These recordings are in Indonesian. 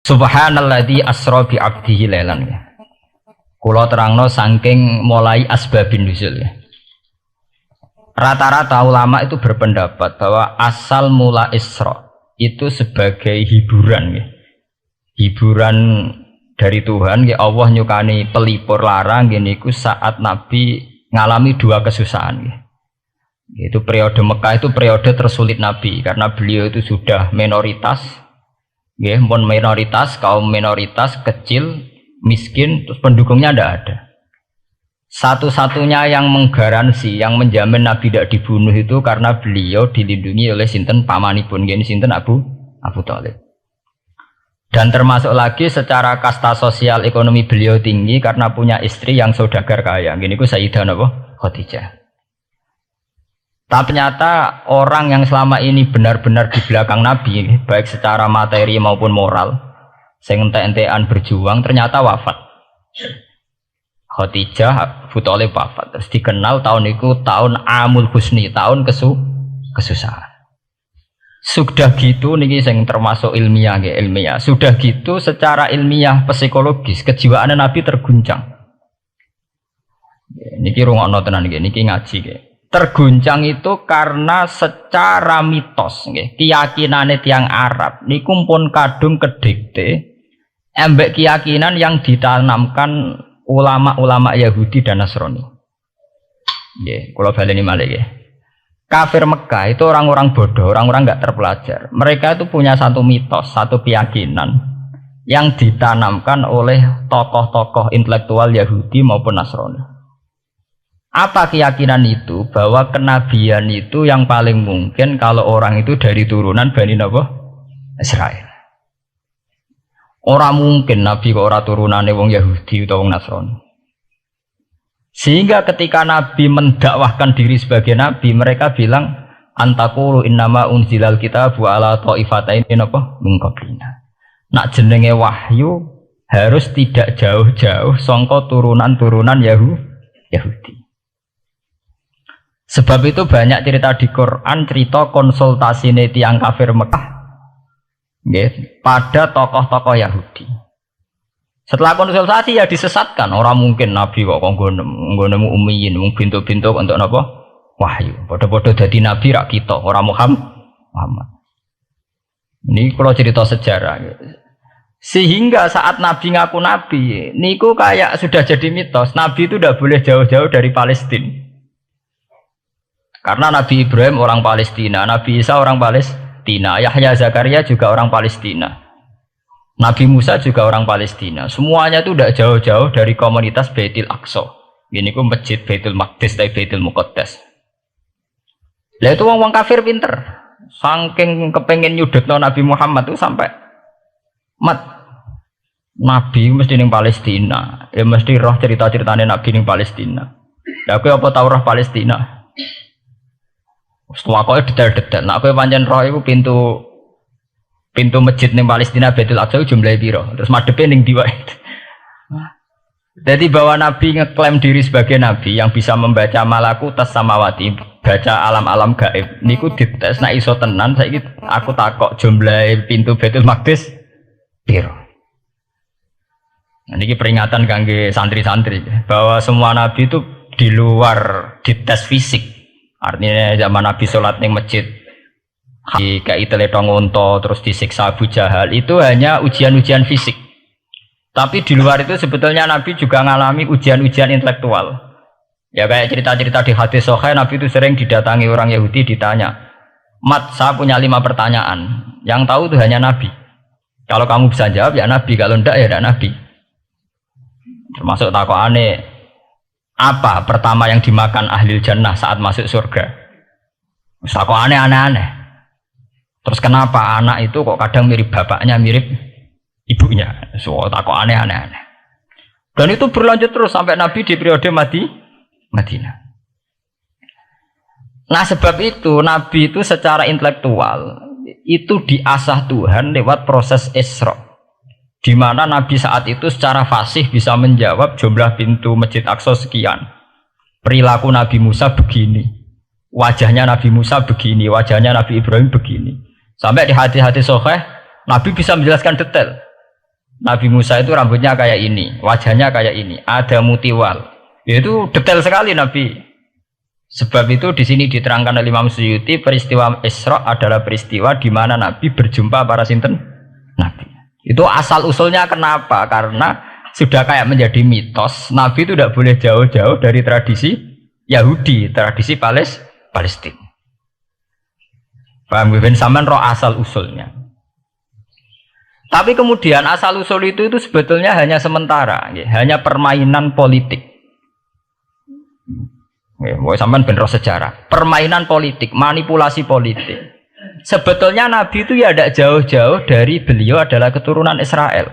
Subhanalladzi asra bi 'abdihi lailan. Kula terangno saking mulai asbabun nuzul ya. Rata-rata ulama itu berpendapat bahwa asal mula Isra itu sebagai hiburan ya. Hiburan dari Tuhan ya, Allah nyukani pelipur larang niku saat Nabi ngalami dua kesusahan ya. Itu periode Mekah itu periode tersulit Nabi karena beliau itu sudah minoritas ya, minoritas, kaum minoritas kecil, miskin, terus pendukungnya tidak ada. Satu-satunya yang menggaransi, yang menjamin Nabi tidak dibunuh itu karena beliau dilindungi oleh sinten pamanipun, gini sinten Abu Thalib. Dan termasuk lagi secara kasta sosial ekonomi beliau tinggi karena punya istri yang saudagar kaya. Gini ku Sayyidah Khadijah. Tapi ternyata orang yang selama ini benar-benar di belakang Nabi, baik secara materi maupun moral, sing entek-entekan berjuang, ternyata wafat. Khadijah Abu Thalib wafat. Terus dikenal tahun itu tahun Amul Husni, tahun kesusahan. Sudah gitu niki sing termasuk ilmiah nggih, ilmiah. Sudah gitu secara ilmiah psikologis kejiwaan Nabi terguncang. Niki rungokno tenan nggih, niki ngaji nggih. Terguncang itu karena secara mitos nggih, keyakinane tiyang Arab niku pun kadung kedikte embek keyakinan yang ditanamkan ulama-ulama Yahudi dan Nasrani. Nggih, kula baleni malih nggih. Kafir Mekah itu orang-orang bodoh, orang-orang enggak terpelajar. Mereka itu punya satu mitos, satu keyakinan yang ditanamkan oleh tokoh-tokoh intelektual Yahudi maupun Nasrani. Apa keyakinan itu? Bahwa kenabian itu yang paling mungkin kalau orang itu dari turunan Bani Israel. Orang mungkin Nabi kok ora turunane wong Yahudi utawa wong Nasrani. Sehingga ketika Nabi mendakwahkan diri sebagai Nabi, mereka bilang antakulu innama unzilal kitabu ala ta'ifatain min qablina. Nak jenenge wahyu harus tidak jauh-jauh sangka turunan-turunan Yahudi. Sebab itu banyak cerita di Quran, cerita konsultasi tiyang kafir Mekah pada tokoh-tokoh Yahudi. Setelah konsultasi ya disesatkan. Orang mungkin Nabi kok nemu ummiyin, mung bintu-bintu untuk napa? Wahyu. Padha-padha dadi nabi rak kita, orang Muhammad. Ini kalau cerita sejarah. Sehingga saat Nabi ngaku Nabi, niku kayak sudah jadi mitos. Nabi itu tidak boleh jauh-jauh dari Palestina. Karena Nabi Ibrahim orang Palestina, Nabi Isa orang Palestina, Yahya Zakaria juga orang Palestina. Nabi Musa juga orang Palestina. Semuanya itu tidak jauh-jauh dari komunitas Baitul Aqsa. Ini ku masjid Baitul Maqdis atau Baitul Muqaddas. Lah itu wong kafir pinter. Saking kepengen nyudutno Nabi Muhammad itu sampai Nabi mesti ning Palestina. Ya mesti roh cerita-ceritane Nabi ning Palestina. Lah kowe apa tau roh Palestina? Setelah kowe detail-detail. Nah kowe pancen roh iku pintu masjid ning Palestina Baitul Aqsa jumlahe piro? Terus madhepe ning ndi wae. Jadi bahwa Nabi ngeklaim diri sebagai Nabi yang bisa membaca malakutas samawati, baca alam-alam gaib. Niku dites nek iso tenan saiki aku takok jumlahe pintu Baitul Maqdis piro. Nah, niki peringatan kangge santri-santri bahwa semua Nabi itu di luar dites fisik. Artinya zaman Nabi sholat ning masjid kayak teletong unta terus disiksa Abu Jahal itu hanya ujian-ujian fisik. Tapi di luar itu sebetulnya Nabi juga mengalami ujian-ujian intelektual. Ya kayak cerita-cerita di hadis sahih, Nabi itu sering didatangi orang Yahudi ditanya, "Mat, saya punya 5 pertanyaan. Yang tahu itu hanya Nabi. Kalau kamu bisa jawab ya Nabi, kalau enggak ya tidak Nabi." Termasuk takokane, apa pertama yang dimakan ahli jannah saat masuk surga? Takokane aneh-aneh. Terus kenapa anak itu kok kadang mirip bapaknya, mirip ibunya? So takut aneh-aneh. Dan itu berlanjut terus sampai Nabi di periode Madinah. Nah sebab itu Nabi itu secara intelektual itu diasah Tuhan lewat proses Isra, di mana Nabi saat itu secara fasih bisa menjawab jumlah pintu Masjid Aqsa sekian. Perilaku Nabi Musa begini, wajahnya Nabi Musa begini, wajahnya Nabi Ibrahim begini. Sampai di hadis-hadis sahih Nabi bisa menjelaskan detail. Nabi Musa itu rambutnya kayak ini, wajahnya kayak ini, ada mutiwal. Itu detail sekali Nabi. Sebab itu di sini diterangkan oleh Imam Suyuti, peristiwa Isra adalah peristiwa di mana Nabi berjumpa para sinten Nabi. Itu asal usulnya kenapa? Karena sudah kayak menjadi mitos, Nabi itu tidak boleh jauh-jauh dari tradisi Yahudi, tradisi Palestina. Paham ben sampean roh asal usulnya. Tapi kemudian asal usul itu sebetulnya hanya sementara, ya, hanya permainan politik. Ya, mau sampean ben roh sejarah, permainan politik, manipulasi politik. Sebetulnya Nabi itu ya tidak jauh-jauh dari beliau adalah keturunan Israel.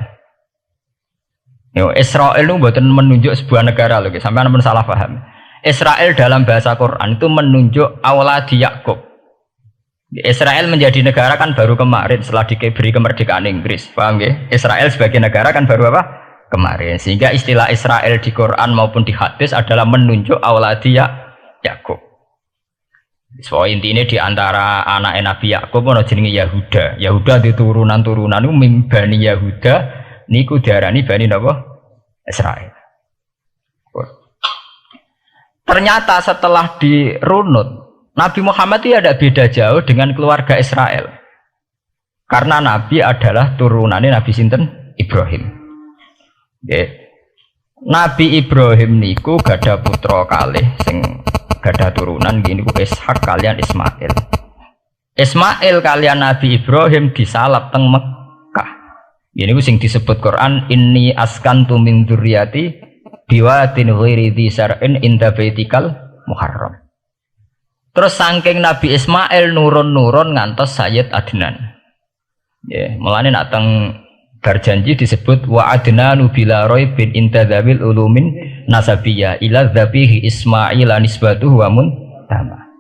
Yo, Israel itu bukan menunjuk sebuah negara loh, sampai anda salah paham. Israel dalam bahasa Quran itu menunjuk awladi Yakub. Israel menjadi negara kan baru kemarin setelah diberi kemerdekaan Inggris, paham ya? Israel sebagai negara kan baru apa? Kemarin. Sehingga istilah Israel di Quran maupun di hadis adalah menunjuk awladi Yakub. So intinya di antara anak Nabi Yakub ono jenenge Yahuda. Yahuda di turunan-turunan itu mimbani Yahuda. Niku diarani Bani napa? Israel. Ternyata setelah dirunut, Nabi Muhammad itu ada beda jauh dengan keluarga Israel. Karena Nabi adalah turunannya Nabi sinten? Ibrahim. Okay. Nabi Ibrahim niku gada putra kalih sing gada turunan gini ku Ishak kalian Ismail. Ismail kalian Nabi Ibrahim disalap teng Mekah. Ini sing disebut Quran inni askantu min dzurriyyati biwatin ghairi dzi sar'in inda baitikal muharram. Terus saking Nabi Ismail nurun-nurun ngantos Sayyid Adnan. Ya, mulane nak teng berjanji disebut wa adnanu bila raibin inda dzawil ulumin nasabiyah ila dzabihi Ismail nisbatuhu wa muntama.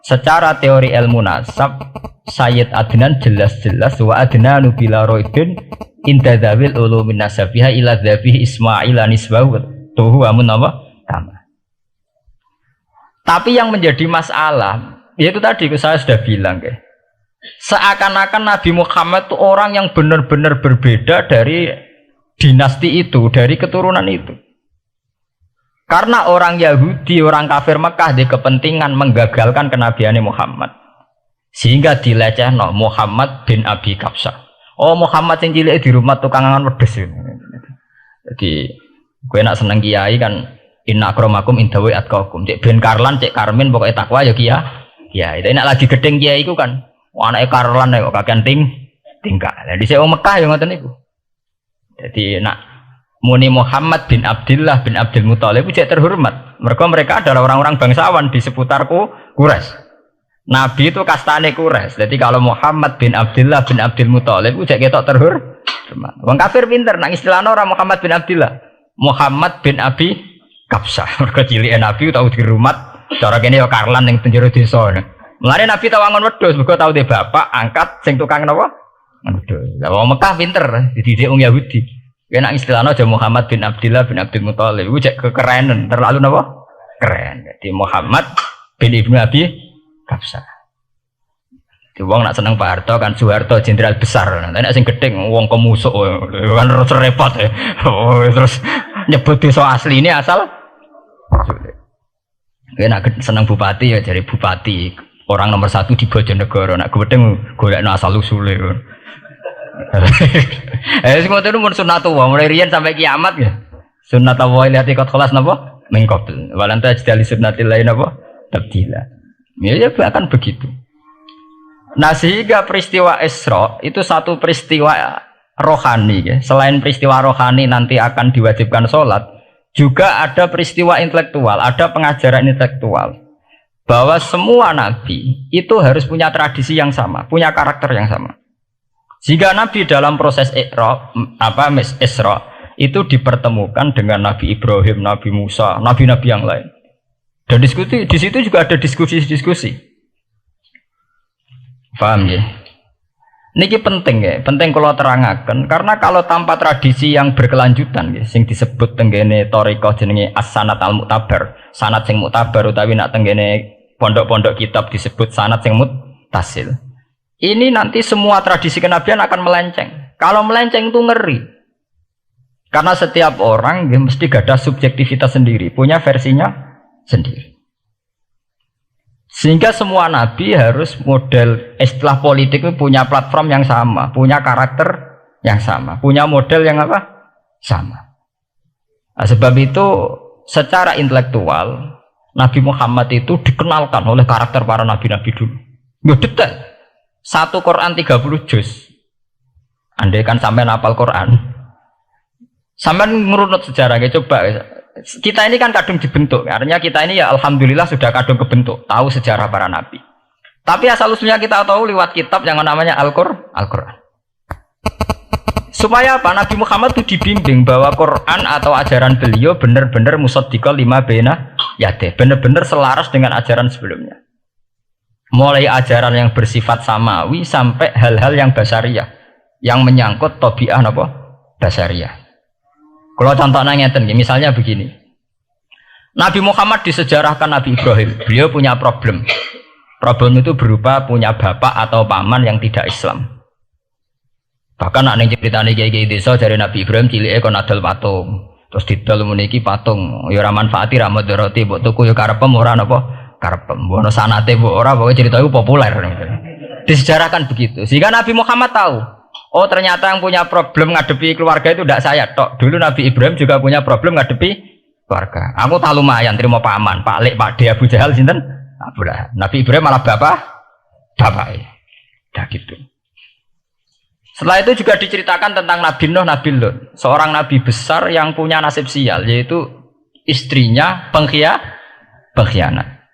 Secara teori ilmu nasab Sayyid Adnan jelas-jelas wa adnanu bila raibin inda dzawil ulumin nasabiyah ila dzabihi Ismail nisbatuhu wa muntama. Tapi yang menjadi masalah yaitu tadi saya sudah bilang seakan-akan Nabi Muhammad itu orang yang benar-benar berbeda dari dinasti itu, dari keturunan itu. Karena orang Yahudi, orang kafir Mekah di kepentingan menggagalkan kenabian Muhammad. Sehingga dilecehno Muhammad bin Abi Kabsah. Oh Muhammad yang cilik di rumah tukangan wedes. Jadi gue nak seneng kiai kan inna akramakum indawi atqakum. Cek Ben Karlan, cek Karmin pokoknya takwa ya kiai. Itu nak lagi gedeng kiai iku kan. Anake Karlan kok kakean tingkah. Lah dhisik wong Mekah ya ngoten niku. Jadi nak muni Muhammad bin Abdullah bin Abdul Muthalib cek terhormat. Mereka adalah orang-orang bangsawan di seputar Quraisy. Nabi itu kastane Quraisy. Jadi kalau Muhammad bin Abdullah bin Abdul Muthalib cek ketok terhormat. Wong kafir pinter nang istilahna ora Muhammad bin Abdullah. Muhammad bin Abi Kabsah. Mergo cilike Nabi tau dirumat. Cara kene ya Karlan ning penjara desa. Mulane Nabi tau angon wedhus, mergo tau de bapak angkat sing tukang napa? Wedhus. Lah wong Mekah pinter, dididik wong Yahudi. Nek istilahna aja Muhammad bin Abdullah bin Abdul Muthalib, iku cek kekerenan, terlalu napa? Keren. Jadi Muhammad bin Ibnu Abi Kabsah. Di wong nak seneng Pak Harto kan Soeharto jenderal besar. Nek sing gedeng wong kemusuk kan repot ya. Terus nyebut desa asli ini asal nak seneng bupati ya jadi bupati. Orang nomor 1 di Bojonegoro, nak gedeng golekno asal usule. Semua itu mun sunnatullah mulai riyen sampai kiamat ya. Sunnatullah lihat ikut kelas napa? Mengkopel. Walanta jadi sunnatil lain napa? Tabdila. Ya akan begitu. Nah sehingga peristiwa Isra itu satu peristiwa rohani ya. Selain peristiwa rohani nanti akan diwajibkan sholat, juga ada peristiwa intelektual, ada pengajaran intelektual. Bahwa semua nabi itu harus punya tradisi yang sama, punya karakter yang sama. Jika nabi dalam proses Isra itu dipertemukan dengan Nabi Ibrahim, Nabi Musa, nabi-nabi yang lain. Dan diskusi di situ juga ada diskusi-diskusi. Paham ya? Niki penting ya, penting kalau terangkan karena kalau tanpa tradisi yang berkelanjutan ya, sing disebut tenggene thariqah jenenge as-sanad al-mu'tabar, sanad sing mu'tabar utawi nak tenggene pondok-pondok kitab disebut sanad sing muttasil. Ini nanti semua tradisi kenabian akan melenceng. Kalau melenceng itu ngeri. Karena setiap orang ya, mesti ada subjektivitas sendiri, punya versinya sendiri. Sehingga semua nabi harus model istilah politik itu punya platform yang sama, punya karakter yang sama, punya model yang apa? Sama. Nah, sebab itu secara intelektual Nabi Muhammad itu dikenalkan oleh karakter para nabi-nabi dulu. Nggak detail. Satu Quran 30 juz. Andai kan sampai hafal Quran. Sampai merunut sejarahnya coba. Kita ini kan kadung dibentuk, artinya kita ini ya alhamdulillah sudah kadung kebentuk, tahu sejarah para nabi. Tapi asal usulnya kita tahu lewat kitab yang namanya Al-Quran. Supaya apa? Nabi Muhammad itu dibimbing bahwa Quran atau ajaran beliau benar-benar musaddiqal lima baina yadeh, benar-benar selaras dengan ajaran sebelumnya. Mulai ajaran yang bersifat samawi sampai hal-hal yang basariyah, yang menyangkut tabiah apa? Basariyah. Kalau contohnya ngeten, misalnya begini. Nabi Muhammad disejarahkan Nabi Ibrahim. Beliau punya problem. Problem itu berupa punya bapak atau paman yang tidak Islam. Bahkan nak ceritanya kiai-kiai desa dari Nabi Ibrahim cilik kon adol patung. Terus didol meniki patung. Ya ora manfaati ra mudarati mbok tuku ya karepem ora napa karepem. Mbok ono sanate mbok ora pokoke cerita itu populer. Disejarahkan begitu. Sehingga Nabi Muhammad tahu. Oh ternyata yang punya problem ngadepi keluarga itu tidak saya tok. Dulu Nabi Ibrahim juga punya problem ngadepi keluarga. Aku tak lumayan terima paman, Pak Lek, Pak De, Abu Jahal sinten? Abu Lahab. Nabi Ibrahim malah bapak. Dah gitu. Setelah itu juga diceritakan tentang Nabi Nuh, Nabi Lut, seorang nabi besar yang punya nasib sial, yaitu istrinya pengkhianat.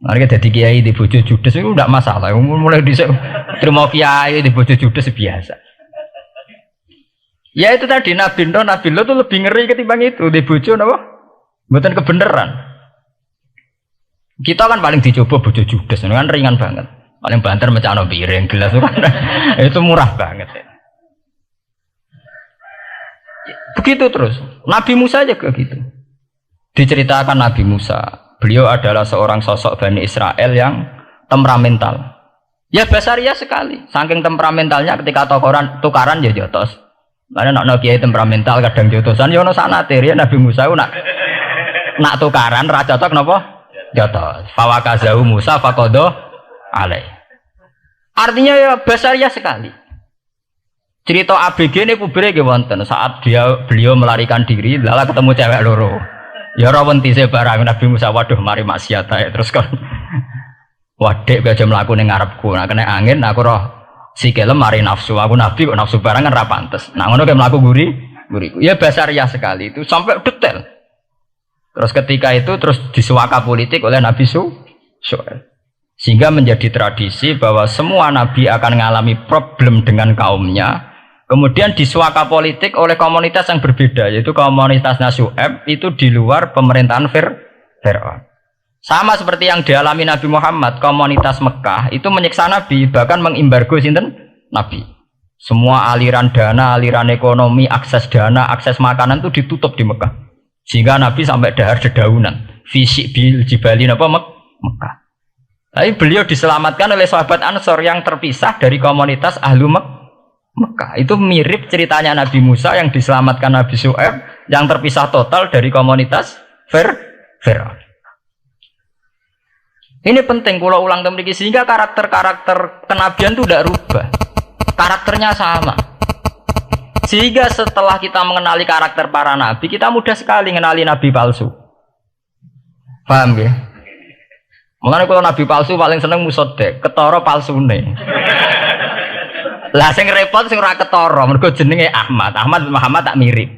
Mereka jadi kiai di bojo judes itu tidak masalah. Mulai terima kiai di bojo judes biasa. Ya itu tadi Nabi Nuh, Nabi Lut itu lebih ngeri ketimbang itu di bojo apa? Bukan kebenaran. Kita kan paling dicoba bojo judes, kan ringan banget. Paling banter mecano piring gelas itu kan itu murah banget. Begitu terus. Nabi Musa juga gitu. Diceritakan Nabi Musa, beliau adalah seorang sosok Bani Israel yang temperamental. Ya basaria sekali. Saking temperamentalnya ketika tukaran ya jotos. Karena nak kiai temperamental kadang jotosan ya ono sanate ya Nabi Musa nak tukaran ra cocok napa? Jotos. Fawakazahu Musa faqada alai. Artinya ya basaria sekali. Cerita ABG ini kubire nggih wonten saat beliau melarikan diri lala ketemu cewek loro. Ya ora wentise barang Nabi Musa waduh mari maksiat ae terus kan. Wadek aja mlaku ning ngarepku. Nah kena angin aku roh sikile mari nafsu. Aku nabi kok nafsu barang kan ra pantes. Nah ngono kayak mlaku guriku. Ya basaria sekali itu sampai detail. Terus ketika itu terus disuaka politik oleh Nabi Syuaib. Sehingga menjadi tradisi bahwa semua nabi akan mengalami problem dengan kaumnya. Kemudian disuaka politik oleh komunitas yang berbeda, yaitu komunitasnya Syuaib itu di luar pemerintahan Fir'aun. Sama seperti yang dialami Nabi Muhammad, komunitas Mekah itu menyiksa Nabi, bahkan mengimbargo sinten Nabi. Semua aliran dana, aliran ekonomi, akses dana, akses makanan itu ditutup di Mekah. Sehingga Nabi sampai dahar dedaunan, fisik bil jibalin apa Mekah. Tapi beliau diselamatkan oleh sahabat Ansor yang terpisah dari komunitas Ahlu Mekah. Itu mirip ceritanya Nabi Musa yang diselamatkan Nabi Syuaib yang terpisah total dari komunitas Fir'aun. Ini penting kalau ulang temriki sehingga karakter-karakter kenabian itu tidak rubah. Karakternya sama. Sehingga setelah kita mengenali karakter para nabi, kita mudah sekali mengenali nabi palsu. Paham ya? Makanya kalau nabi palsu paling seneng musodek, ketara palsune. Lah sing repot sing ora ketara, mergo jenenge Ahmad. Ahmad Muhammad tak mirip.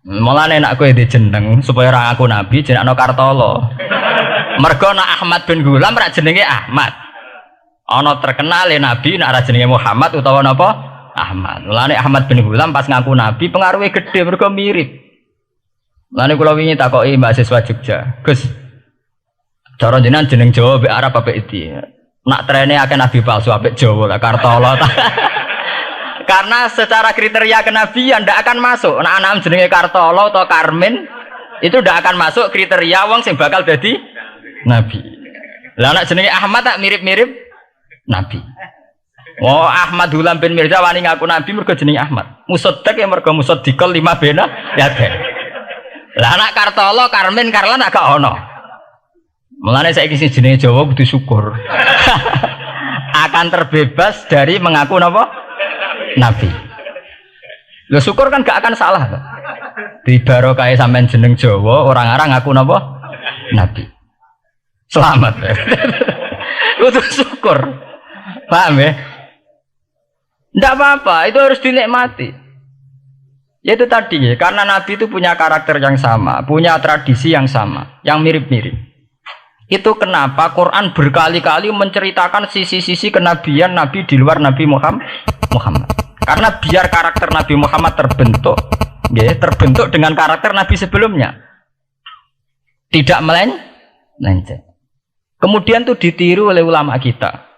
Mulane nek kowe di jeneng supaya ora ngaku nabi jenengno Kartolo. Mergo nak Ahmad bin Gulam rak jenenge Ahmad. Ana terkenal ya nabi nek ora jenenge Muhammad utawa napa? Ahmad. Mulane Ahmad bin Gulam pas ngaku nabi pengaruhe gede mergo mirip. Mulane kula wingi takoki mahasiswa Jogja, "Gus, cara jenengan jeneng Jawa mbek Arab apa iki?" Nak trene akeh nabi palsu apik Jawa lah Kartolo. Karena secara kriteria kenabian ndak akan masuk. Nah anak jenenge Kartolo atau Karmin itu ndak akan masuk kriteria wong sing bakal dadi nabi. Lah anak jenenge Ahmad tak mirip-mirip nabi. Oh Ahmad Hulam bin Mirza wani ngaku nabi mergo jenenge Ahmad. Musaddiq ya mergo musaddiqal lima bena ya deh. Lah anak Kartolo, Karmin, Karlan agak ono. Mulane saiki sing jenenge Jawa kudu syukur. Akan terbebas dari mengaku napa? Nabi. Lho syukur kan gak akan salah. Di barokah sampean jeneng Jawa, orang-orang ngaku napa? Nabi. Selamat. Kudu syukur. Paham ya? Tidak apa-apa, itu harus dinikmati. Ya itu tadi ya, karena Nabi itu punya karakter yang sama, punya tradisi yang sama, yang mirip-mirip. Itu kenapa Quran berkali-kali menceritakan sisi-sisi kenabian Nabi di luar Nabi Muhammad. Karena biar karakter Nabi Muhammad terbentuk, ya, terbentuk dengan karakter Nabi sebelumnya. Tidak melenceng. Kemudian itu ditiru oleh ulama kita.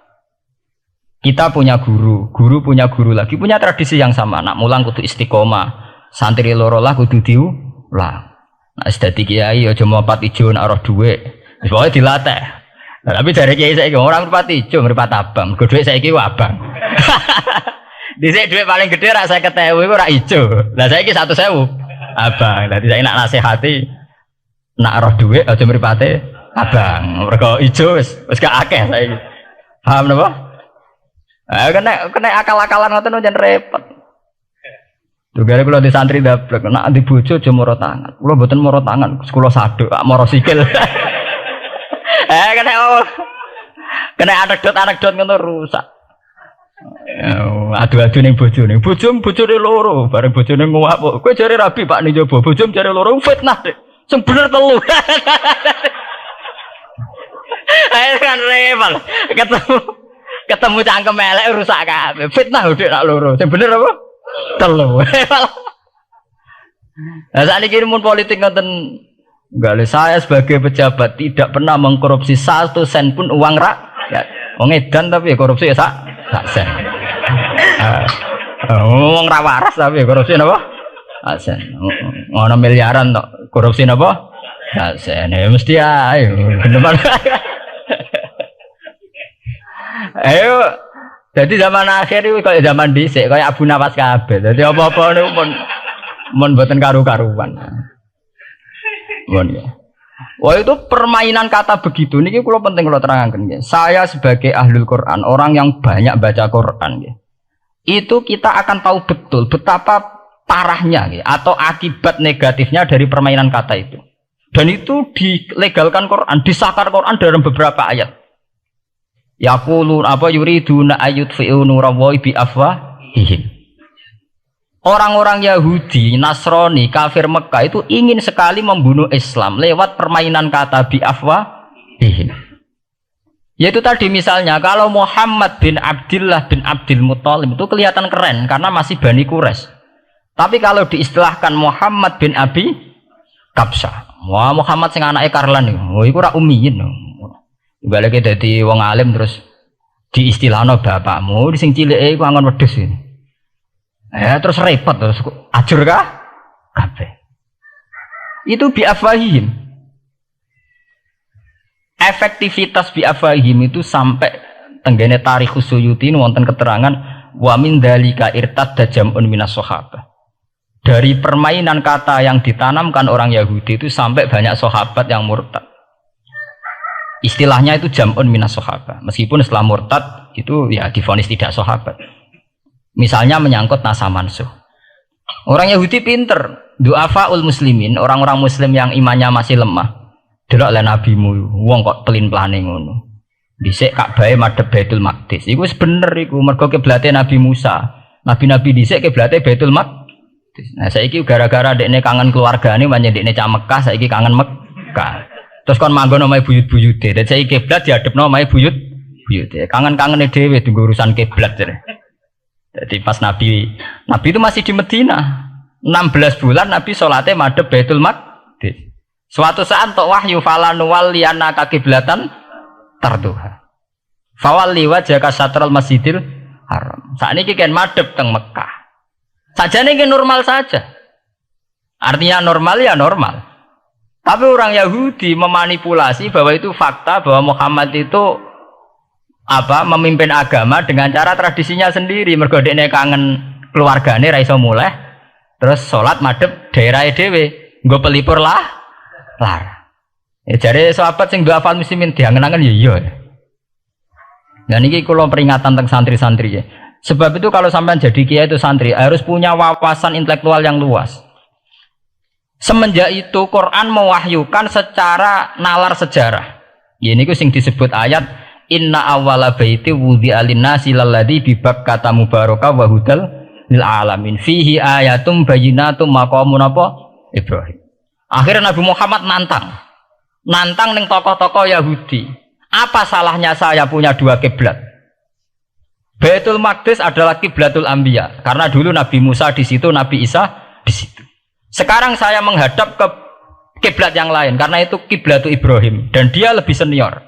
Kita punya guru punya guru lagi, punya tradisi yang sama. Nak mulang kudu istiqomah, santri loro lah kudu diulang. Nah, sedadi kiai aja mripat ijo nak roh dhuwit. Wis pokoke dilatih. Nah, tapi dari kiai saiki orang mripat ijo, mripat abang. Go dhuwit saiki abang. Dhisik dhuwit paling gedhe rak 50.000 iku rak ijo. Lah saiki 100.000 abang. Dadi saiki nak nasihati nak roh dhuwit aja mripate abang. Mergo ijo wis gak akeh saiki. Paham napa? Kena akal-akalan ngoten jan repot. Tugare kula di santri dablek, nek di bojo aja moro tangan. Kula mboten moro tangan, kula saduk, moro sikil. Kena anekdot ngono rusak. Adu-adu ning bojone. Bojone loro, bareng bojone nguwak kok. Kowe jare rabi Pak ning jaba, bojone jare loro fitnah, Dik. Sing bener telu. Ayo kan repot. Ketemu cangkem elek rusak kabeh. Fitnah udah nak loro. Sing bener apa? Telu. Lah sakniki mun politik ngoten enggak saya sebagai pejabat tidak pernah mengkorupsi 1 sen pun uang rakyat. Wong edan tapi korupsi ya sak sen. Wong ra waras tapi korupsi napa? Sak sen. Ngono miliaran tok korupsi napa? Sak sen. Ya mesti ae. Ayo, jadi zaman akhir itu kayak zaman dhisik, kayak Abu Nawas kabeh. Jadi apa-apa niku mun mboten karu-karuan. Mon ya. Wah itu permainan kata begitu niki kula penting kula terangaken nggih. Saya sebagai ahlul Quran, orang yang banyak baca Quran nggih. Itu kita akan tahu betul betapa parahnya nggih atau akibat negatifnya dari permainan kata itu. Dan itu dilegalkan Quran, disahkan Quran dalam beberapa ayat. Yaqulun apa yuriduna ayutfi'u nurallahi bi afwahihim. Orang-orang Yahudi, Nasrani, kafir Mekah itu ingin sekali membunuh Islam lewat permainan kata bi afwahihim. Yaitu tadi misalnya kalau Muhammad bin Abdullah bin Abdul Muthalib itu kelihatan keren karena masih Bani Quraisy. Tapi kalau diistilahkan Muhammad bin Abi Kabsah, wah Muhammad sing anake Karlan niku, iku ora ummiyin. Balik dadi wong alim terus diistilahno bapakmu sing cilike iku angon wedhus ini. Terus repot terus ajur kah? Kabeh. Itu bi afwahihim. Efektivitas bi afwahihim itu sampai tenggene Tarikh Suyuti wonten keterangan wa min dzalika irtadda jam'un minas sahabah. Dari permainan kata yang ditanamkan orang Yahudi itu sampai banyak sahabat yang murtad. Istilahnya itu jam'un minas sahabah. Meskipun setelah murtad itu ya divonis tidak sahabat. Misalnya menyangkut nasa mansuh. Orang Yahudi pinter, du'afaul muslimin, orang-orang muslim yang imannya masih lemah. Delok le nabimu, wong kok pelin-pelane ngono. Dhisik Ka'bah madhep Baitul Maqdis. Iku wis bener iku, mergo kiblate Nabi Musa. Nabi-nabi dhisik kiblate Baitul Maqdis. Nah saiki gara-gara dekne kangen keluargane pancen dekne cak Mekah, saiki kangen Mekah. Terus kon manggon omahe buyut-buyute. Dadi saiki kiblat diadepno omahe buyut-buyute. Kangen-kangene dhewe tunggu urusan kiblat jare. Jadi pas Nabi itu masih di Medina. 16 bulan Nabi salate madhep Baitul Maqdis. Suatu saat tok wahyu falanu walliyana kiblatan tarduha. Fawalli wajhaka syatral Masjidil Haram. Sakniki kan madhep teng Mekah. Sajane iki normal saja. Artinya normal ya normal. Tapi orang Yahudi memanipulasi bahwa itu fakta bahwa Muhammad itu memimpin agama dengan cara tradisinya sendiri. Mergo dekne kangen keluargane ra iso muleh. Terus salat madhep daerahe dhewe. Nggo pelipur lah. Ya jare sahabat sing duwe hafal muslimin diangen-angen ya iya. Nah niki kula peringatan tentang santri-santri ya. Sebab itu kalau sampean jadi kiai itu santri harus punya wawasan intelektual yang luas. Semenjak itu Quran mewahyukan secara nalar sejarah. Ya niku sing disebut ayat inna awwala baiti wudi'a lin-nasi lalladzi bi Bakkah mubarakah wa hudal lil alamin fihi ayatum bayyinatum maqamun Ibrahim. Akhirnya Nabi Muhammad nantang ning tokoh-tokoh Yahudi. Apa salahnya saya punya dua kiblat? Baitul Maqdis adalah kiblatul anbiya karena dulu Nabi Musa di situ, Nabi Isa di situ. Sekarang saya menghadap ke kiblat yang lain karena itu kiblatul Ibrahim dan dia lebih senior.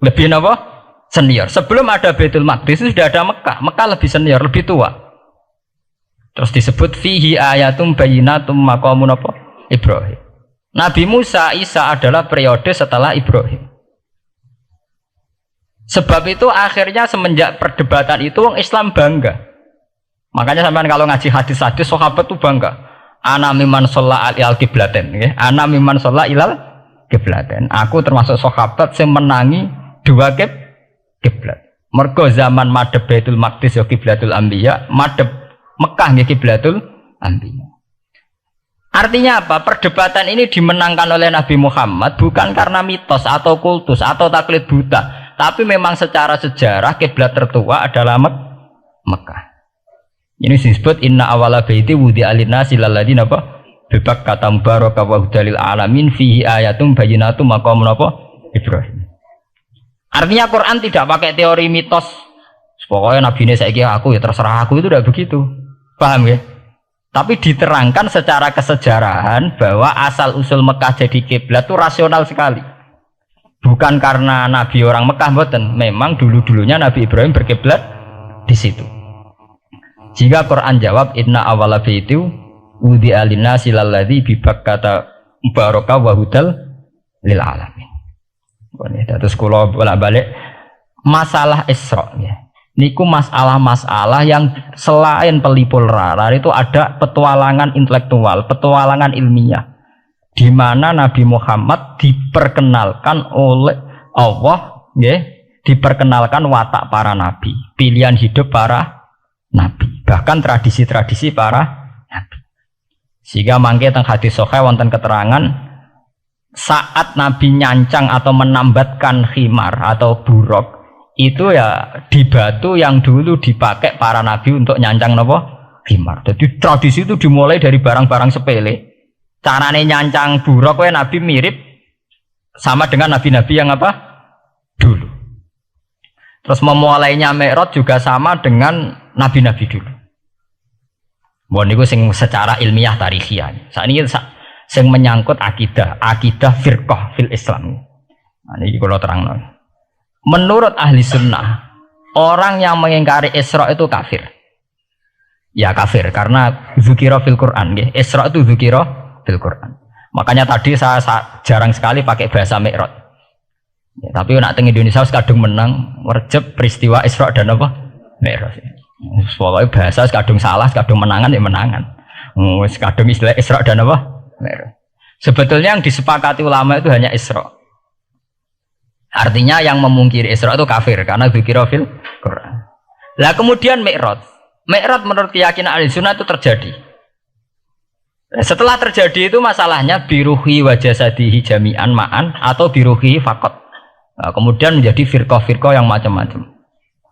Lebih apa? Senior. Sebelum ada Baitul Maqdis itu sudah ada Mekah. Mekah lebih senior, lebih tua. Terus disebut fihi ayatum bayyinatum maqamun Ibrahim. Nabi Musa, Isa adalah periode setelah Ibrahim. Sebab itu akhirnya semenjak perdebatan itu orang Islam bangga. Makanya sampean kalau ngaji hadis-hadis sahabat itu bangga. Ana mimman shalla ilal qiblaten, nggih. Ana mimman shalla ilal qiblaten. Aku termasuk sahabat yang menangi dua kiblat. Mergo zaman madhep Baitul Maqdis ya kiblatul anbiya, madhep Mekah nggih kiblatul anbiya. Artinya apa? Perdebatan ini dimenangkan oleh Nabi Muhammad bukan karena mitos atau kultus atau taklid buta, tapi memang secara sejarah kiblat tertua adalah Mekah. Ini disebut inna awala baiti wudi'a lin-nasi lalladzi bi Bakkah mubarakah wa hudal lil alamin fihi ayatum bayyinatum maqamun Ibrahim. Artinya Quran tidak pakai teori mitos. Pokoknya Nabi ini saiki aku ya terserah aku, itu tidak begitu. Paham ya? Tapi diterangkan secara kesejarahan bahwa asal usul Mekah jadi kiblat itu rasional sekali. Bukan karena Nabi orang Mekah, mboten. Memang dulu-dulunya Nabi Ibrahim berkiblat di situ. Jika Quran jawab inna awwala baiti wudi'a lin-nasi lalladzi bi Bakkah mubarakah wa hudal lil alamin. Terus kula bolak-balik masalah Isra ya. Niku masalah-masalah yang selain pelipur rarar itu ada petualangan intelektual, petualangan ilmiah, di mana Nabi Muhammad diperkenalkan oleh Allah, ya, diperkenalkan watak para nabi, pilihan hidup para nabi, bahkan tradisi-tradisi para nabi. Sehingga mangke teng hadis sahih wonten keterangan saat Nabi nyancang atau menambatkan khimar atau buruk itu ya di batu yang dulu dipakai para nabi untuk nyancang nopo khimar. Jadi tradisi itu dimulai dari barang-barang sepele. Carane nyancang buruk we nabi mirip sama dengan nabi-nabi yang apa dulu. Terus memulainya Mi'raj juga sama dengan nabi-nabi dulu. Bon niku sing secara ilmiah tarikhiyah. Sakniki sing menyangkut akidah firqah fil Islam. Nah niki kula terangno. Menurut ahli sunnah, orang yang mengingkari Isra itu kafir. Ya kafir karena dzikra fil Quran, nggih. Isra itu dzikra fil Quran. Makanya tadi saya jarang sekali pakai bahasa Mi'raj. Ya, tapi nak teng Indonesia kadung menang merjep peristiwa Isra dan apa? Mi'raj. Pokoknya bahasa kadung salah, kadung menangan ya menangan. Kadung istilah Isra dan apa? Mi'raj. Sebetulnya yang disepakati ulama itu hanya Isra. Artinya yang memungkiri Isra itu kafir karena dzikra fil Quran. Lah kemudian Mi'raj menurut keyakinan Ahlussunnah itu terjadi. Setelah terjadi itu masalahnya biruhi wa jasadihi jami'an ma'an atau biruhi faqat. Nah, kemudian menjadi firqah-firqah yang macam-macam.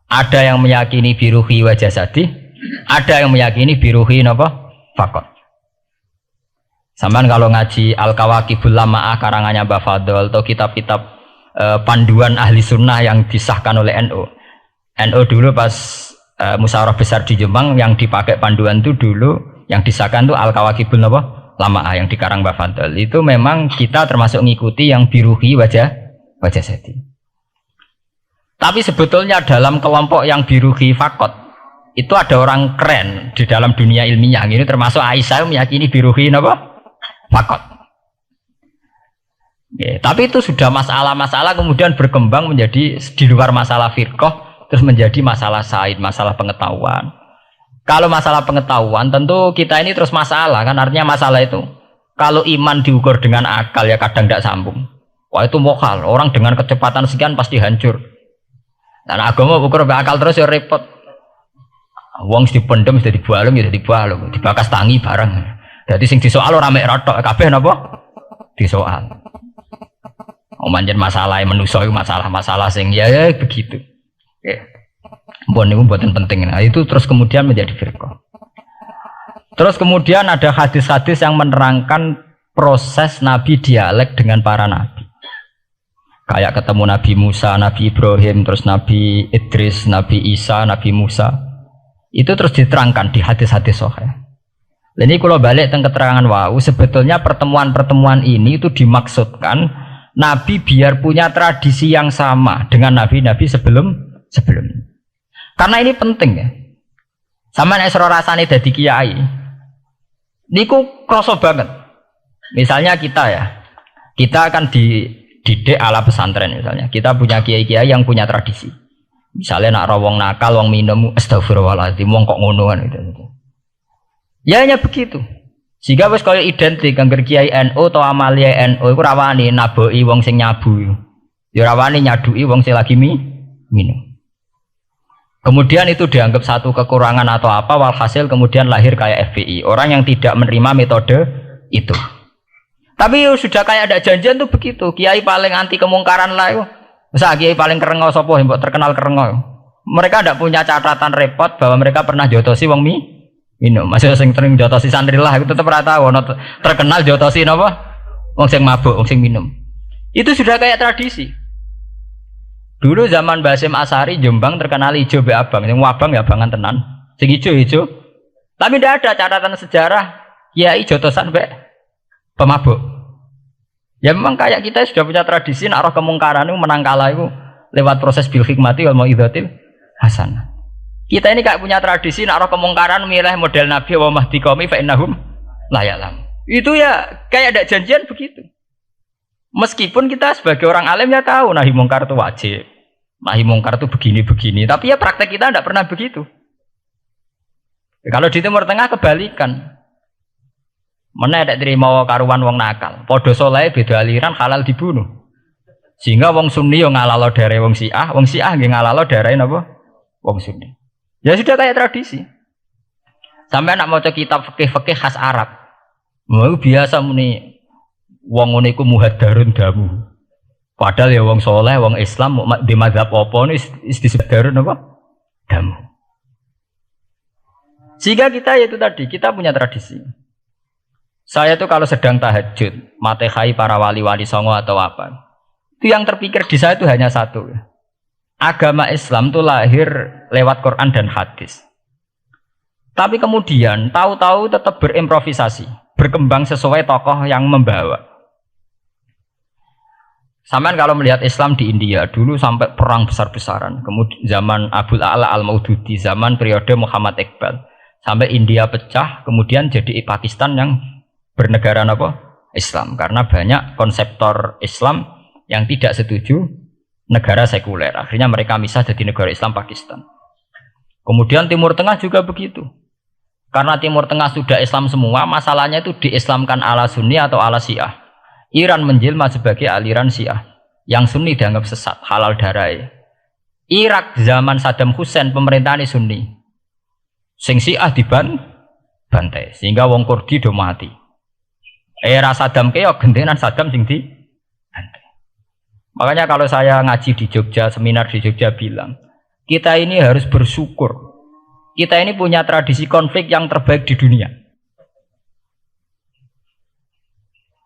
Ada yang meyakini biruhi wa jasadi, ada yang meyakini biruhi napa faqat. Sampeyan kalau ngaji Al-Kawakibul Lama'ah karangannya Mbah Fadl atau kitab-kitab panduan ahli sunnah yang disahkan oleh NU. NU dulu pas musyawarah besar di Jemang yang dipakai panduan itu dulu yang disahkan itu Al-Kawakibul Lama'ah yang dikarang Mbah Fadl. Itu memang kita termasuk ngikuti yang biruhi wajah sedi. Tapi sebetulnya dalam kelompok yang biruhi fakot itu ada orang keren di dalam dunia ilmiah. Ini termasuk Aisyah meyakini biruhi apa? Fakot. Ya, tapi itu sudah masalah-masalah kemudian berkembang menjadi di luar masalah firqah, terus menjadi masalah said, masalah pengetahuan. Kalau masalah pengetahuan tentu kita ini terus masalah kan, artinya masalah itu. Kalau iman diukur dengan akal ya kadang tidak sambung. Wah itu mokal, orang dengan kecepatan sekian pasti hancur. Dan agama ukur akal terus ya repot. Wong dipendem jadi dibualung ya dibualung, dibakas tangi bareng. Jadi sing disoal ora mek rotok kabeh napa? Disoal. Manjen masalah manusia itu masalah-masalah sing ya begitu. Ya. Mbon niku mboten penting. Nah, itu terus kemudian menjadi firqah. Terus kemudian ada hadis-hadis yang menerangkan proses Nabi dialek dengan para nabi. Kayak ketemu Nabi Musa, Nabi Ibrahim, terus Nabi Idris, Nabi Isa, Nabi Musa. Itu terus diterangkan di hadis-hadis sahih. Ini kalau balik tentang keterangan wau, sebetulnya pertemuan-pertemuan ini itu dimaksudkan Nabi biar punya tradisi yang sama dengan nabi-nabi sebelumnya. Karena ini penting ya. Sama nek rasane dadi kiai. Niku kroso banget. Misalnya kita ya. Kita akan dididik ala pesantren misalnya. Kita punya kiai-kiai yang punya tradisi. Misalnya nak rawong nakal, wong minum astagfirullahaladzim, wong kok ngono kan gitu. Ya hanya begitu. Sehingga wis kaya identik angger kiai NU atau amalia NU iku rawani naboki wong sing nyabu. Ya rawani nyaduki wong sing lagi minum. Kemudian itu dianggap satu kekurangan atau apa, walhasil kemudian lahir kayak FPI, orang yang tidak menerima metode itu. Tapi sudah kayak ada janjian tuh begitu, kiai paling anti kemungkaran lah itu. Masa kiai paling kerengo sapa mbok terkenal kerengo. Mereka tidak punya catatan repot bahwa mereka pernah jotosi wong minum. Masih sing sering jotosi santri lah, aku tetap ora tahu ono terkenal jotosi napa? Wong sing mabuk, wong sing minum. Itu sudah kayak tradisi. Dulu zaman Basim Asari Jombang terkenal ijo be abang, sing abang ya abangan tenan. Sing ijo. Tapi tidak ada catatan sejarah kiai jotosan be pemabuk. Ya memang kayak kita sudah punya tradisi nak roh kemungkaran itu menang kalah itu lewat proses bil hikmati wal mau'izatil hasanah. Kita ini kayak punya tradisi nak roh kemungkaran milih model Nabi wa mahdi qaumi fa innahum la ya'lam. Itu ya kayak ada janjian begitu. Meskipun kita sebagai orang alim ya tahu nahi mungkar itu wajib. Nahi mungkar itu begini-begini, tapi ya praktek kita tidak pernah begitu. Ya, kalau di Timur Tengah kebalikan. Mana ada terima karuan wong nakal. Podo soleh beda aliran halal dibunuh. Sehingga wong Sunni yang ngalalo daerah wong Syiah nggih ngalalo daerah napa? Wong Sunni. Ya sudah kayak tradisi. Sampai nak maca kitab fikih-fikih khas Arab. Mau biasa muni wong ngene iku muhaddarun damu. Padahal ya wong soleh, wong Islam di mazhab apa ini disebut darun apa? Damu. Sehingga kita itu tadi, kita punya tradisi. Saya tuh kalau sedang tahajud, matehai para wali-wali songo atau apa, itu yang terpikir di saya itu hanya satu. Agama Islam itu lahir lewat Quran dan hadis. Tapi kemudian tahu-tahu tetap berimprovisasi, berkembang sesuai tokoh yang membawa. Sampai kalau melihat Islam di India dulu sampai perang besar-besaran, kemudian zaman Abul A'la Al-Maududi, zaman periode Muhammad Iqbal, sampai India pecah, kemudian jadi Pakistan yang bernegara apa? Islam, karena banyak konseptor Islam yang tidak setuju negara sekuler. Akhirnya mereka misah jadi negara Islam Pakistan. Kemudian Timur Tengah juga begitu. Karena Timur Tengah sudah Islam semua, masalahnya itu diislamkan ala Sunni atau ala Syiah. Iran menjelma sebagai aliran Syiah. Yang Sunni dianggap sesat, halal darah. Irak zaman Saddam Hussein pemerintahan Sunni. Sing Syiah dibantai, sehingga wong Kurdi do mati. Era Saddam keok gentenan Saddam sing dibantai. Makanya kalau saya ngaji di Jogja, seminar di Jogja bilang, kita ini harus bersyukur. Kita ini punya tradisi konflik yang terbaik di dunia.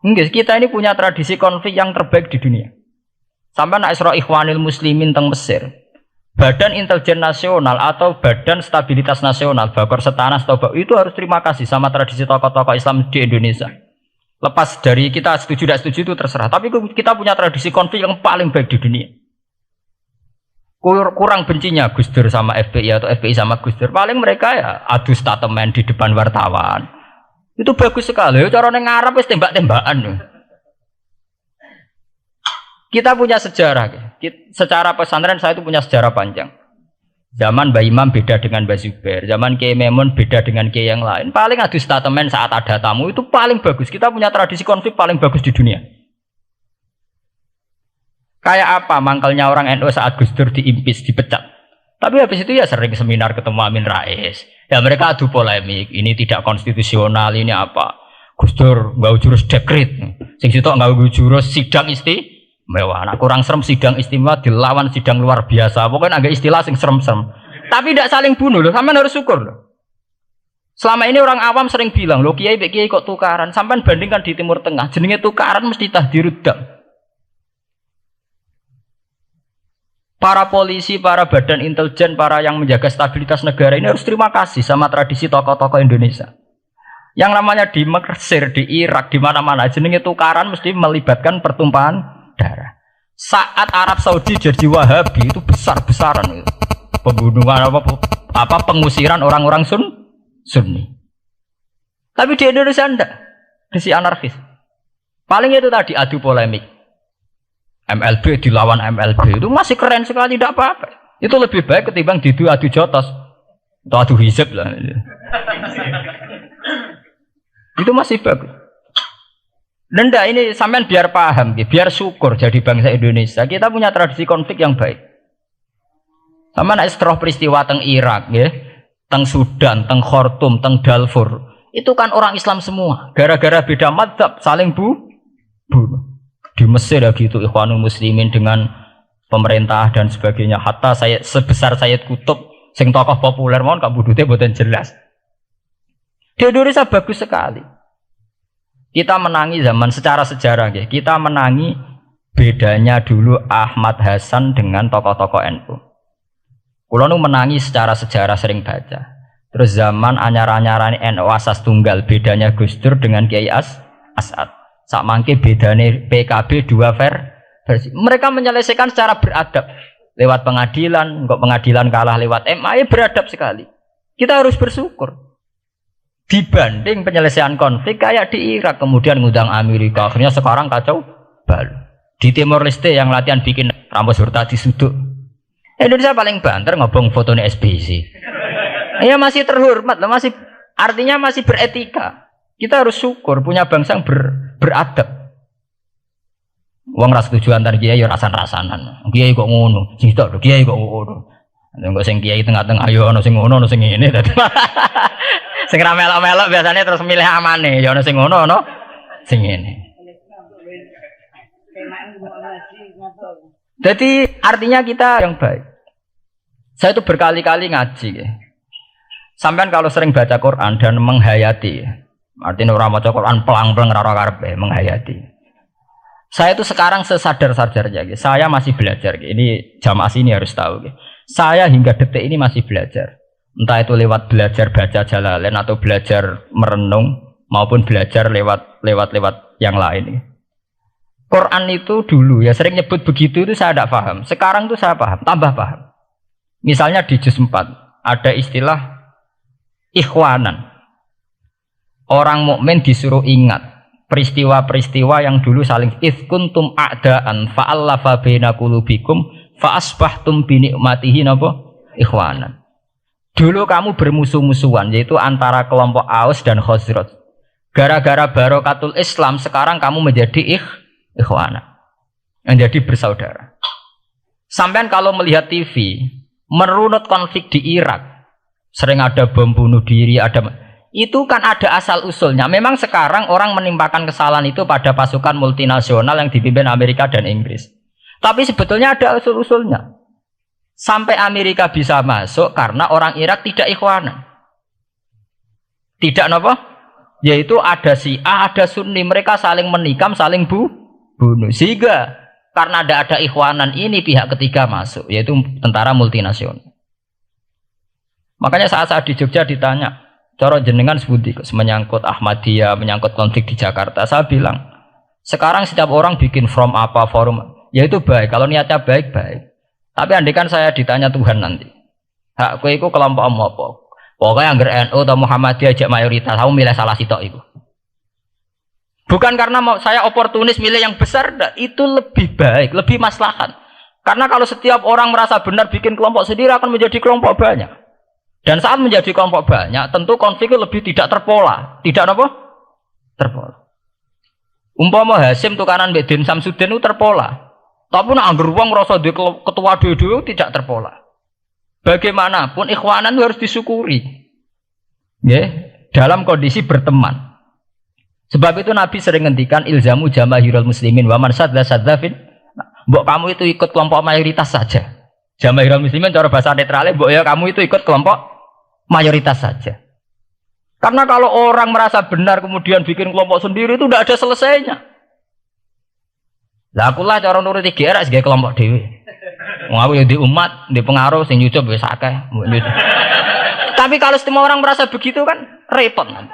Enggak, kita ini punya tradisi konflik yang terbaik di dunia. Sampai nak Isra Ikhwanil Muslimin teng Mesir, Badan Intelijen Nasional atau Badan Stabilitas Nasional, Bakor Setanas atau itu harus terima kasih sama tradisi tokoh-tokoh Islam di Indonesia. Lepas dari kita setuju tidak setuju itu terserah. Tapi kita punya tradisi konflik yang paling baik di dunia. Kurang bencinya Gus Dur sama FPI atau FPI sama Gus Dur. Paling mereka ya adu statement di depan wartawan. Itu bagus sekali. Cara nang ngarep wis tembak-tembakan. Kita punya sejarah. Secara pesantren saya itu punya sejarah panjang. Zaman Mbah Imam beda dengan Mbah Zubair, zaman Kiai Memun beda dengan Kiai yang lain. Paling adu statement saat ada tamu itu paling bagus. Kita punya tradisi konflik paling bagus di dunia. Kayak apa mangkalnya orang NU saat Gus Dur diimpis, dipecat. Tapi habis itu ya sering seminar ketemu Amin Rais. Ya mereka adu polemik, ini tidak konstitusional, ini apa. Gus Dur nggak jurus dekret. Sing sitok nggak jurus sidang mewah, nah kurang serem sidang istimewa dilawan sidang luar biasa. Pokoknya agak istilah sing serem-serem. Tapi tidak saling bunuh loh, sampean harus syukur loh. Selama ini orang awam sering bilang, loh kiai kok tukaran. Sampean bandingkan di Timur Tengah, jenenge tukaran mesti tahdirudam. Para polisi, para badan intelijen, para yang menjaga stabilitas negara ini harus terima kasih sama tradisi tokoh-tokoh Indonesia. Yang namanya di Mesir, di Irak, di mana-mana jenenge tukaran mesti melibatkan pertumpahan darah. Saat Arab Saudi jadi Wahabi itu besar-besaran itu. Pembunuhan apa pengusiran orang-orang Sunni. Tapi di Indonesia enggak. Desi anarkis. Paling itu tadi adu polemik. MLB dilawan MLB itu masih keren sekali, tidak apa-apa. Itu lebih baik ketimbang adu jotos atau adu hizib lah. Itu masih bagus. Nenda ini sampean biar paham, biar syukur jadi bangsa Indonesia. Kita punya tradisi konflik yang baik. Sama nak setelah peristiwa teng Irak, ya, teng Sudan, teng Khartoum, teng Darfur, itu kan orang Islam semua. Gara-gara beda mazhab saling bunuh. Di Mesir ya gitu, Ikhwanul Muslimin dengan pemerintah dan sebagainya. Hatta saya sebesar Sayyid Qutb, sing tokoh populer mohon kabudute boten jelas. Di Indonesia bagus sekali. Kita menangi zaman secara sejarah, ya. Kita menangi bedanya dulu Ahmad Hasan dengan tokoh-tokoh NU. Kulo nu menangi secara sejarah sering baca. Terus zaman anyar-anyarane NU asas tunggal, bedanya Gus Dur dengan Kiai As'ad. Sak mangke bedane PKB dua versi. Mereka menyelesaikan secara beradab. Lewat pengadilan, kok pengadilan kalah lewat MA, beradab sekali. Kita harus bersyukur. Dibanding penyelesaian konflik kayak di Irak, kemudian ngundang Amerika, akhirnya sekarang kacau baru. Di Timor Leste yang latihan bikin Ramos Hurtadi suduk, Indonesia paling banter ngobong fotonya SBC. Ya masih terhormat, masih artinya masih beretika. Kita harus syukur punya bangsa yang beradab. Wong ras tujuan antar kiai ya rasan-rasanan. Kiai kok ngono, sing tok kiai kok ngono. Engko sing kiai tengah-tengah ayo ono sing ngono, ono sing ngene dadi. Sing ra melok-melok biasanya terus milih amane, ya ono sing ngono, ono sing ngene. Jadi artinya kita yang baik. Saya itu berkali-kali ngaji ya. Sampean kalau sering baca Quran dan menghayati, artinya orang baca Quran pelang-pelang ora karepe menghayati. Saya itu sekarang sesadar-sadarnya, saya masih belajar. Ini jamaah sini harus tahu. Saya hingga detik ini masih belajar. Entah itu lewat belajar baca Jalalain atau belajar merenung maupun belajar lewat yang lain. Quran itu dulu ya sering nyebut begitu itu saya tidak paham. Sekarang tuh saya paham, tambah paham. Misalnya di juz 4 ada istilah ikhwanan. Orang mukmin disuruh ingat peristiwa-peristiwa yang dulu saling kuntum a'daan fa'allafa baina qulubikum fa asbahtum bi nikmatihi napa ikhwanan. Dulu kamu bermusuh-musuhan, yaitu antara kelompok Aus dan Khazraj. Gara-gara barokatul Islam, sekarang kamu menjadi ikhwana, menjadi bersaudara. Sampean kalau melihat TV, merunut konflik di Irak, sering ada bom bunuh diri, itu kan ada asal-usulnya. Memang sekarang orang menimpakan kesalahan itu pada pasukan multinasional yang dipimpin Amerika dan Inggris. Tapi sebetulnya ada usul-usulnya. Sampai Amerika bisa masuk karena orang Irak tidak ikhwanan. Tidak apa? Yaitu ada Syiah, ada Sunni, mereka saling menikam, saling bunuh. Sehingga karena ada ikhwanan ini pihak ketiga masuk, yaitu tentara multinasional. Makanya saat di Jogja ditanya, cara jenengan sebuti menyangkut Ahmadiyah, menyangkut konflik di Jakarta, saya bilang, sekarang setiap orang bikin from apa forum, yaitu baik, kalau niatnya baik-baik. Tapi andaikan saya ditanya Tuhan nanti, hak kowe iku kelompok apa? Pokoknya anggar NU atau Muhammadiyah ajak mayoritas, kamu milih salah sitok itu. Bukan karena mau saya oportunis milih yang besar, itu lebih baik, lebih maslahat. Karena kalau setiap orang merasa benar bikin kelompok sendiri akan menjadi kelompok banyak. Dan saat menjadi kelompok banyak, tentu konfliknya lebih tidak terpola. Tidak apa? Terpola. Umpama Hasim tukaran mbek Den Samsudin itu terpola. Tapi nek angger wong ngrasa duwe ketua dhewe tidak terpola. Bagaimanapun ikhwanan harus disyukuri. Nggih, dalam kondisi berteman. Sebab itu Nabi sering ngendikan ilzamu jamaahirul muslimin wa man sadza sadzafin. Mbok kamu itu ikut kelompok mayoritas saja. Jamaahirul muslimin cara bahasa netralnya mbok ya kamu itu ikut kelompok mayoritas saja. Karena kalau orang merasa benar kemudian bikin kelompok sendiri itu tidak ada selesainya. Lah akulah cara nuruti GR sebagai kelompok dhewe. Wong aku ya di umat, di pengaruh sing nyucup wis akeh. Tapi kalau semua orang merasa begitu kan repot nanti.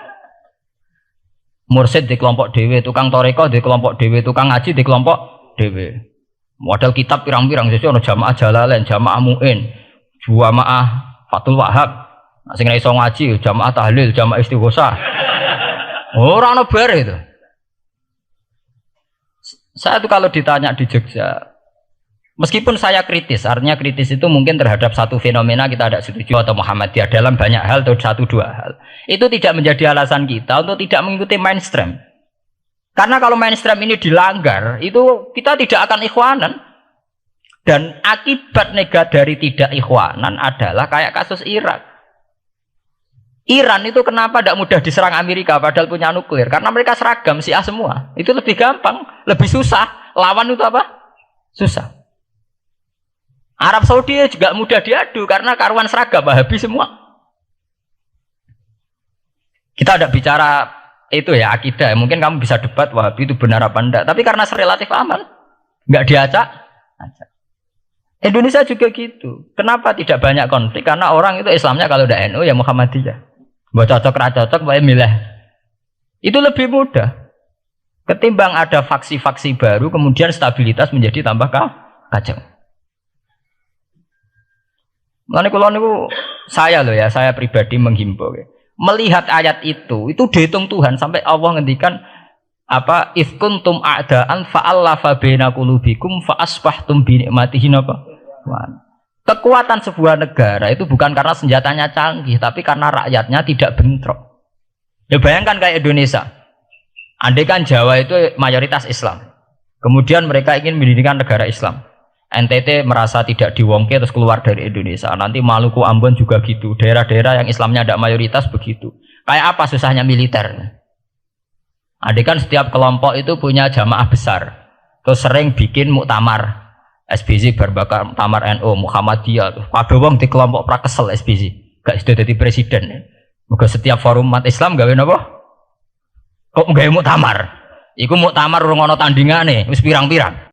Mursid di kelompok dhewe, tukang toreko di kelompok dhewe, tukang ngaji di kelompok dhewe. Model kitab pirang-pirang sesuk ono jamaah Jalalain, jamaah Muin, jamaah Fathul Wahab. Nah, sing iso ngaji jamaah tahlil, jamaah istighosah. Ora ono bare itu. Saya tuh kalau ditanya di Jogja, meskipun saya kritis, artinya kritis itu mungkin terhadap satu fenomena kita tidak setuju atau Muhammadiyah dalam banyak hal atau satu dua hal. Itu tidak menjadi alasan kita untuk tidak mengikuti mainstream. Karena kalau mainstream ini dilanggar, itu kita tidak akan ikhwanan. Dan akibat negatif dari tidak ikhwanan adalah kayak kasus Irak. Iran itu kenapa tidak mudah diserang Amerika padahal punya nuklir? Karena mereka seragam Syiah semua. Itu lebih gampang, lebih susah. Lawan itu apa? Susah. Arab Saudi juga mudah diadu karena karuan seragam Wahabi semua. Kita tidak bicara itu ya akidah. Mungkin kamu bisa debat Wahabi itu benar apa enggak. Tapi karena relatif aman, nggak diacak. Indonesia juga gitu. Kenapa tidak banyak konflik? Karena orang itu Islamnya kalau udah NU ya Muhammadiyah. Buat cocok cocok, boleh milih. Itu lebih mudah. Ketimbang ada faksi-faksi baru, kemudian stabilitas menjadi tambah kacau. Mulane kula niku saya loh ya, saya pribadi menghimbau ya. Melihat ayat itu dihitung Tuhan sampai Allah ngendikan apa ifkuntum a'daan fa'allafa baina qulubikum fa asbahtum bi ni'matihi apa? Kekuatan sebuah negara itu bukan karena senjatanya canggih, tapi karena rakyatnya tidak bentrok. Ya bayangkan kayak Indonesia. Andai kan Jawa itu mayoritas Islam. Kemudian mereka ingin mendirikan negara Islam. NTT merasa tidak diwongke terus keluar dari Indonesia. Nanti Maluku, Ambon juga gitu. Daerah-daerah yang Islamnya tidak mayoritas begitu. Kayak apa susahnya militer? Andai kan setiap kelompok itu punya jamaah besar. Terus sering bikin muktamar. SBZ berbakar muktamar NU, Muhammadiyah. Kabeh wong di kelompok pra kesel SBZ. Gak sudah jadi presiden. Moga setiap forum umat Islam gawe napa? Kok gawe muktamar? Iku muktamar urung ana tandingane, wis pirang-pirang.